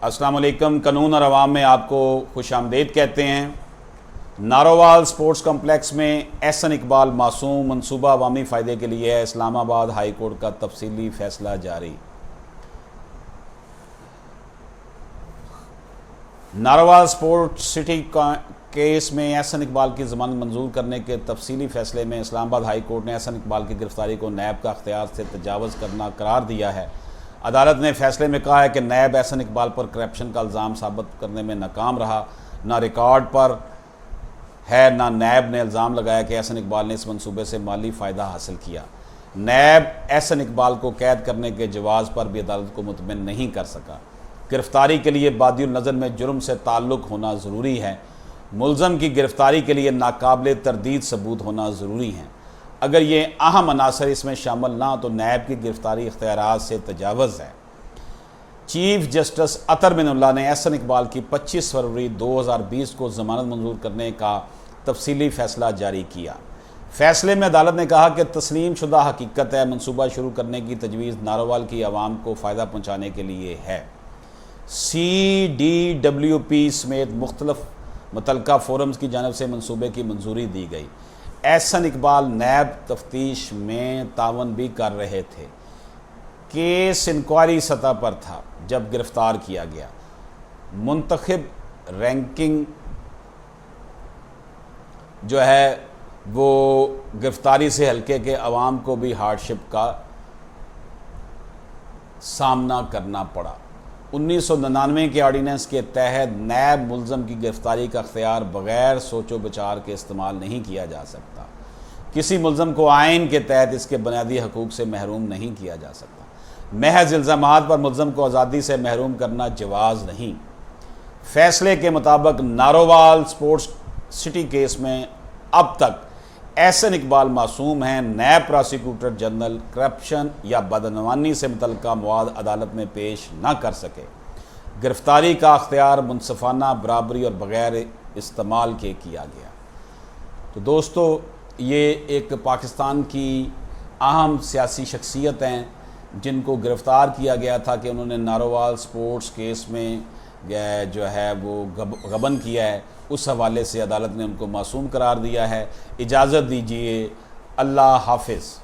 السلام علیکم۔ قانون اور عوام میں آپ کو خوش آمدید کہتے ہیں۔ نارووال سپورٹس کمپلیکس میں احسن اقبال معصوم منصوبہ عوامی فائدے کے لیے ہے۔ اسلام آباد ہائی کورٹ کا تفصیلی فیصلہ جاری۔ نارووال سپورٹس سٹی کیس میں احسن اقبال کی ضمانت منظور کرنے کے تفصیلی فیصلے میں اسلام آباد ہائی کورٹ نے احسن اقبال کی گرفتاری کو نیب کا اختیار سے تجاوز کرنا قرار دیا ہے۔ عدالت نے فیصلے میں کہا ہے کہ نیب احسن اقبال پر کرپشن کا الزام ثابت کرنے میں ناکام رہا۔ نہ ریکارڈ پر ہے نہ نیب نے الزام لگایا کہ احسن اقبال نے اس منصوبے سے مالی فائدہ حاصل کیا۔ نیب احسن اقبال کو قید کرنے کے جواز پر بھی عدالت کو مطمئن نہیں کر سکا۔ گرفتاری کے لیے بادی النظر میں جرم سے تعلق ہونا ضروری ہے۔ ملزم کی گرفتاری کے لیے ناقابل تردید ثبوت ہونا ضروری ہے۔ اگر یہ اہم عناصر اس میں شامل نہ تو نیب کی گرفتاری اختیارات سے تجاوز ہے۔ چیف جسٹس اطہر بن اللہ نے احسن اقبال کی 25 فروری 2020 کو ضمانت منظور کرنے کا تفصیلی فیصلہ جاری کیا۔ فیصلے میں عدالت نے کہا کہ تسلیم شدہ حقیقت ہے منصوبہ شروع کرنے کی تجویز نارووال کی عوام کو فائدہ پہنچانے کے لیے ہے۔ CDWP سمیت مختلف متعلقہ فورمز کی جانب سے منصوبے کی منظوری دی گئی۔ احسن اقبال نیب تفتیش میں تعاون بھی کر رہے تھے۔ کیس انکوائری سطح پر تھا جب گرفتار کیا گیا۔ منتخب رینکنگ جو ہے وہ گرفتاری سے حلقے کے عوام کو بھی ہارڈشپ کا سامنا کرنا پڑا۔ 1999 کے آرڈیننس کے تحت نیب ملزم کی گرفتاری کا اختیار بغیر سوچ و بچار کے استعمال نہیں کیا جا سکتا۔ کسی ملزم کو آئین کے تحت اس کے بنیادی حقوق سے محروم نہیں کیا جا سکتا۔ محض الزامات پر ملزم کو آزادی سے محروم کرنا جواز نہیں۔ فیصلے کے مطابق نارووال سپورٹس سٹی کیس میں اب تک احسن اقبال معصوم ہیں۔ نیب پراسیکیوٹر جنرل کرپشن یا بدعنوانی سے متعلقہ مواد عدالت میں پیش نہ کر سکے۔ گرفتاری کا اختیار منصفانہ، برابری اور بغیر استعمال کے کیا گیا۔ تو دوستو، یہ ایک پاکستان کی اہم سیاسی شخصیت ہیں جن کو گرفتار کیا گیا تھا کہ انہوں نے نارووال سپورٹس کیس میں جو ہے وہ غبن کیا ہے۔ اس حوالے سے عدالت نے ان کو معصوم قرار دیا ہے۔ اجازت دیجیے، اللہ حافظ۔